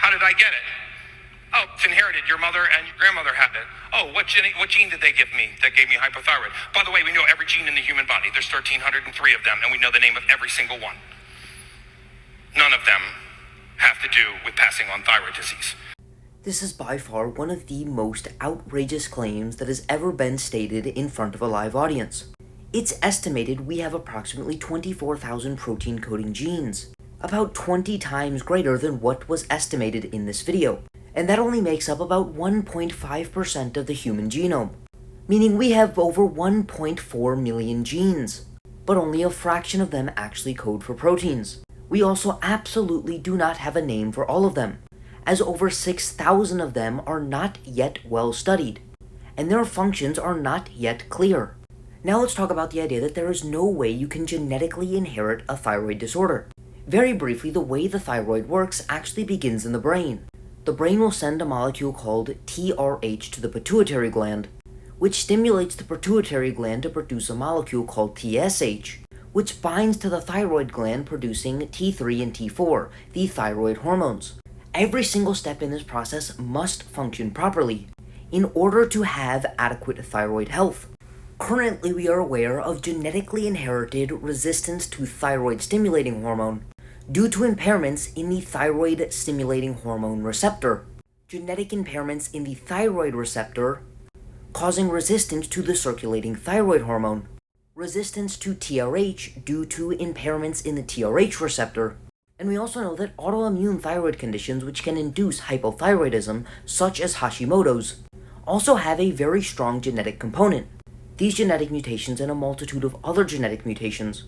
How did I get it? Oh, it's inherited. Your mother and your grandmother had it. Oh, what gene did they give me that gave me hypothyroid? By the way, we know every gene in the human body. There's 1,303 of them, and we know the name of every single one. None of them have to do with passing on thyroid disease. This is by far one of the most outrageous claims that has ever been stated in front of a live audience. It's estimated we have approximately 24,000 protein-coding genes, about 20 times greater than what was estimated in this video, and that only makes up about 1.5% of the human genome, meaning we have over 1.4 million genes, but only a fraction of them actually code for proteins. We also absolutely do not have a name for all of them, as over 6,000 of them are not yet well studied, and their functions are not yet clear. Now let's talk about the idea that there is no way you can genetically inherit a thyroid disorder. Very briefly, the way the thyroid works actually begins in the brain. The brain will send a molecule called TRH to the pituitary gland, which stimulates the pituitary gland to produce a molecule called TSH, which binds to the thyroid gland producing T3 and T4, the thyroid hormones. Every single step in this process must function properly in order to have adequate thyroid health. Currently, we are aware of genetically inherited resistance to thyroid stimulating hormone due to impairments in the thyroid stimulating hormone receptor. Genetic impairments in the thyroid receptor causing resistance to the circulating thyroid hormone. Resistance to TRH due to impairments in the TRH receptor. And we also know that autoimmune thyroid conditions which can induce hypothyroidism, such as Hashimoto's, also have a very strong genetic component. These genetic mutations and a multitude of other genetic mutations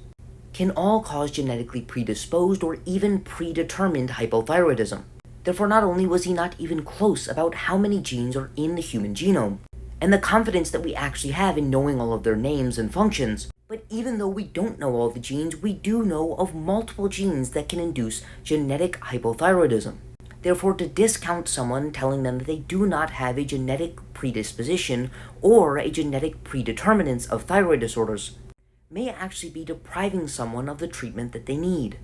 can all cause genetically predisposed or even predetermined hypothyroidism. Therefore, not only was he not even close about how many genes are in the human genome, and the confidence that we actually have in knowing all of their names and functions, but even though we don't know all the genes, we do know of multiple genes that can induce genetic hypothyroidism. Therefore, to discount someone telling them that they do not have a genetic predisposition or a genetic predeterminance of thyroid disorders may actually be depriving someone of the treatment that they need.